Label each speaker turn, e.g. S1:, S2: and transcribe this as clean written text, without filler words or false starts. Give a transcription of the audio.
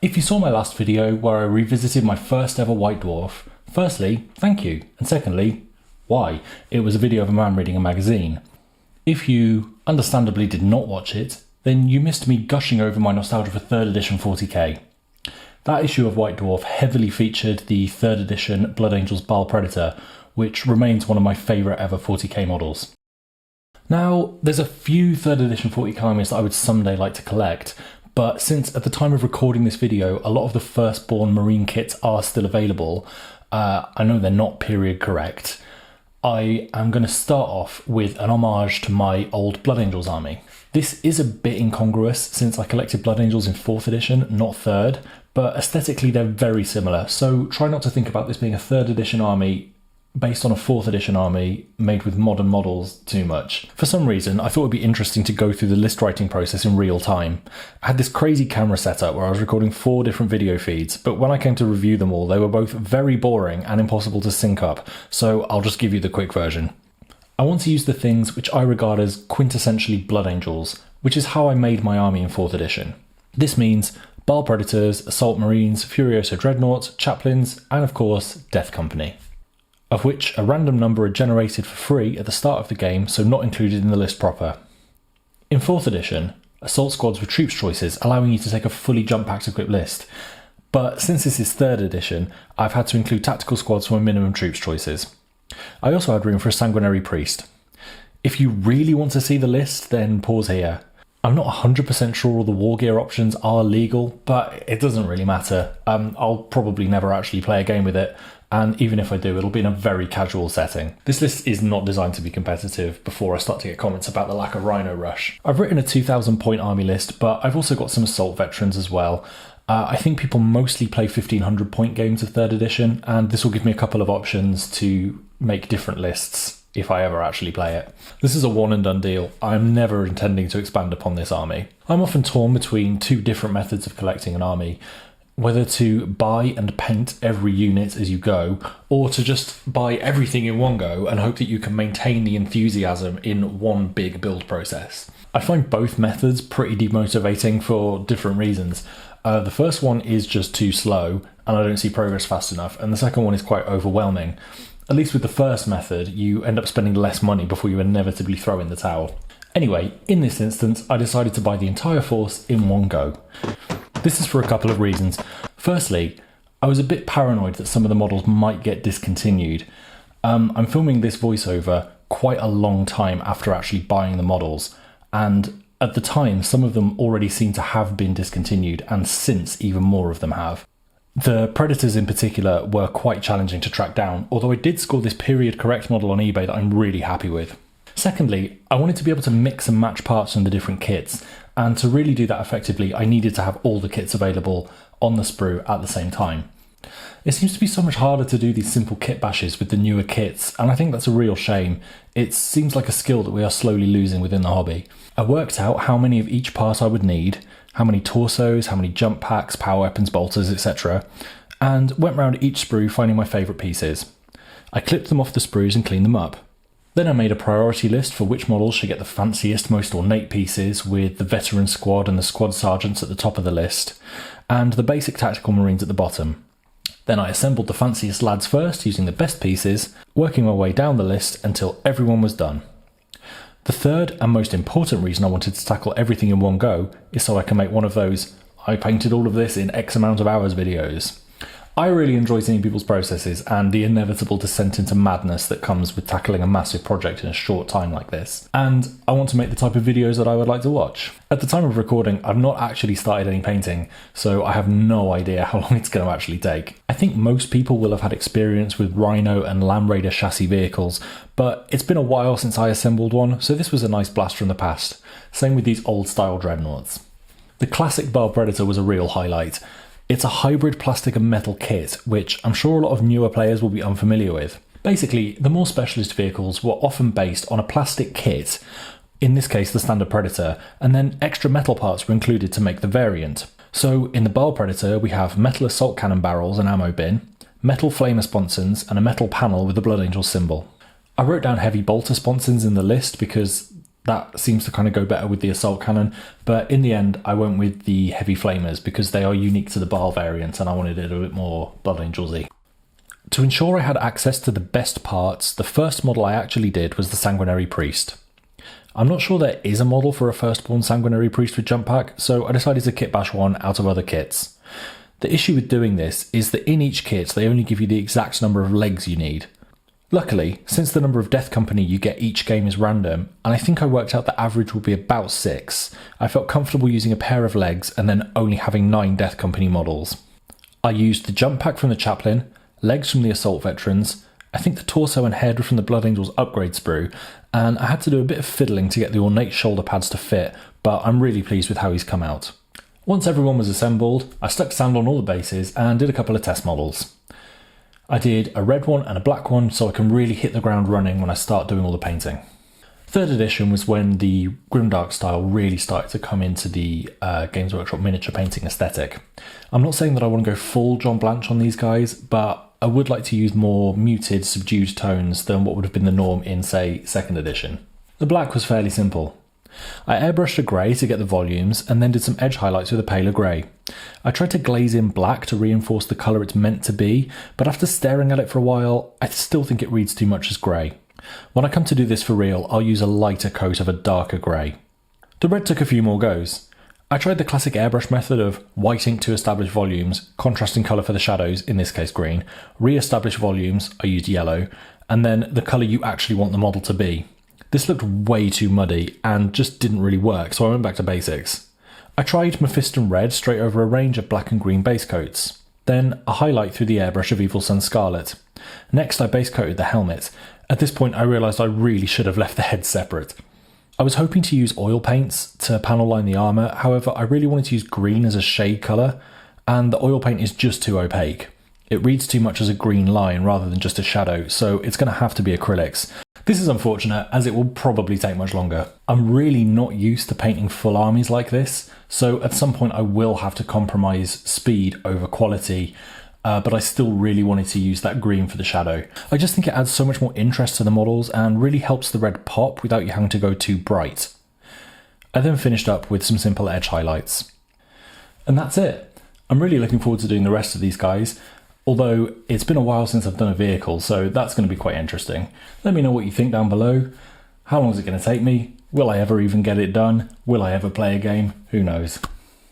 S1: If you saw my last video where I revisited my first ever White Dwarf, firstly, thank you, and secondly, why? It was a video of a man reading a magazine. If you understandably did not watch it, then you missed me gushing over my nostalgia for 3rd edition 40k. That issue of White Dwarf heavily featured the 3rd edition Blood Angels Baal Predator, which remains one of my favourite ever 40k models. Now, there's a few 3rd edition 40k armies that I would someday like to collect, but since at the time of recording this video a lot of the Firstborn Marine kits are still available, I know they're not period correct, I am going to start off with an homage to my old Blood Angels army. This is a bit incongruous since I collected Blood Angels in 4th edition, not 3rd, but aesthetically they're very similar, so try not to think about this being a 3rd edition army based on a 4th edition army made with modern models too much. For some reason, I thought it would be interesting to go through the list writing process in real time. I had this crazy camera setup where I was recording 4 different video feeds, but when I came to review them all, they were both very boring and impossible to sync up, so I'll just give you the quick version. I want to use the things which I regard as quintessentially Blood Angels, which is how I made my army in 4th edition. This means Baal Predators, Assault Marines, Furioso Dreadnoughts, Chaplains, and of course, Death Company, of which a random number are generated for free at the start of the game, so not included in the list proper. In 4th edition, Assault Squads were troops choices, allowing you to take a fully jump packed equipped list, but since this is 3rd edition, I've had to include tactical squads for my minimum troops choices. I also had room for a Sanguinary Priest. If you really want to see the list, then pause here. I'm not 100% sure all the war gear options are legal, but it doesn't really matter. I'll probably never actually play a game with it, and even if I do, it'll be in a very casual setting. This list is not designed to be competitive before I start to get comments about the lack of Rhino Rush. I've written a 2,000 point army list, but I've also got some Assault veterans as well. I think people mostly play 1,500 point games of 3rd edition, and this will give me a couple of options to make different lists if I ever actually play it. This is a one and done deal. I'm never intending to expand upon this army. I'm often torn between 2 different methods of collecting an army, whether to buy and paint every unit as you go, or to just buy everything in one go and hope that you can maintain the enthusiasm in one big build process. I find both methods pretty demotivating for different reasons. The first one is just too slow and I don't see progress fast enough, and the second one is quite overwhelming. At least with the first method, you end up spending less money before you inevitably throw in the towel. Anyway, in this instance, I decided to buy the entire force in one go. This is for a couple of reasons. Firstly, I was a bit paranoid that some of the models might get discontinued. I'm filming this voiceover quite a long time after actually buying the models, and at the time some of them already seem to have been discontinued, and since even more of them have. The Predators in particular were quite challenging to track down, although I did score this period correct model on eBay that I'm really happy with. Secondly, I wanted to be able to mix and match parts from the different kits, and to really do that effectively I needed to have all the kits available on the sprue at the same time. It seems to be so much harder to do these simple kit bashes with the newer kits, and I think that's a real shame. It seems like a skill that we are slowly losing within the hobby. I worked out how many of each part I would need, how many torsos, how many jump packs, power weapons, bolters, etc., and went round each sprue finding my favourite pieces. I clipped them off the sprues and cleaned them up. Then I made a priority list for which models should get the fanciest, most ornate pieces, with the veteran squad and the squad sergeants at the top of the list, and the basic tactical marines at the bottom. Then I assembled the fanciest lads first using the best pieces, working my way down the list until everyone was done. The third and most important reason I wanted to tackle everything in one go is so I can make one of those "I painted all of this in X amount of hours" videos. I really enjoy seeing people's processes and the inevitable descent into madness that comes with tackling a massive project in a short time like this. And I want to make the type of videos that I would like to watch. At the time of recording, I've not actually started any painting, so I have no idea how long it's going to actually take. I think most people will have had experience with Rhino and Land Raider chassis vehicles, but it's been a while since I assembled one, so this was a nice blast from the past. Same with these old style dreadnoughts. The classic Baal Predator was a real highlight. It's a hybrid plastic and metal kit, which I'm sure a lot of newer players will be unfamiliar with. Basically, the more specialist vehicles were often based on a plastic kit, in this case the standard Predator, and then extra metal parts were included to make the variant. So in the Baal Predator we have metal assault cannon barrels and ammo bin, metal flame sponsons, and a metal panel with the Blood Angel symbol. I wrote down heavy bolter sponsons in the list because That seems to kind of go better with the assault cannon, but in the end I went with the heavy flamers because they are unique to the Baal variant and I wanted it a bit more Blood Angels-y. To ensure I had access to the best parts, the first model I actually did was the Sanguinary Priest. I'm not sure there is a model for a Firstborn Sanguinary Priest with jump pack, so I decided to kit bash one out of other kits. The issue with doing this is that in each kit they only give you the exact number of legs you need. Luckily, since the number of Death Company you get each game is random, and I think I worked out the average would be about 6, I felt comfortable using a pair of legs and then only having 9 Death Company models. I used the jump pack from the Chaplain, legs from the Assault Veterans, I think the torso and head were from the Blood Angels upgrade sprue, and I had to do a bit of fiddling to get the ornate shoulder pads to fit, but I'm really pleased with how he's come out. Once everyone was assembled, I stuck sand on all the bases and did a couple of test models. I did a red one and a black one so I can really hit the ground running when I start doing all the painting. 3rd edition was when the Grimdark style really started to come into the Games Workshop miniature painting aesthetic. I'm not saying that I want to go full John Blanche on these guys, but I would like to use more muted, subdued tones than what would have been the norm in, say, 2nd edition. The black was fairly simple. I airbrushed a grey to get the volumes and then did some edge highlights with a paler grey. I tried to glaze in black to reinforce the colour it's meant to be, but after staring at it for a while, I still think it reads too much as grey. When I come to do this for real, I'll use a lighter coat of a darker grey. The red took a few more goes. I tried the classic airbrush method of white ink to establish volumes, contrasting colour for the shadows, in this case green, re-establish volumes, I used yellow, and then the colour you actually want the model to be. This looked way too muddy and just didn't really work, so I went back to basics. I tried Mephiston Red straight over a range of black and green base coats. Then a highlight through the airbrush of Evil Sunz Scarlet. Next I base coated the helmet. At this point I realised I really should have left the head separate. I was hoping to use oil paints to panel line the armour, however I really wanted to use green as a shade colour, and the oil paint is just too opaque. It reads too much as a green line rather than just a shadow, so it's going to have to be acrylics. This is unfortunate as it will probably take much longer. I'm really not used to painting full armies like this, so at some point I will have to compromise speed over quality, but I still really wanted to use that green for the shadow. I just think it adds so much more interest to the models and really helps the red pop without you having to go too bright. I then finished up with some simple edge highlights. And that's it. I'm really looking forward to doing the rest of these guys. Although it's been a while since I've done a vehicle, so that's going to be quite interesting. Let me know what you think down below. How long is it going to take me? Will I ever even get it done? Will I ever play a game? Who knows?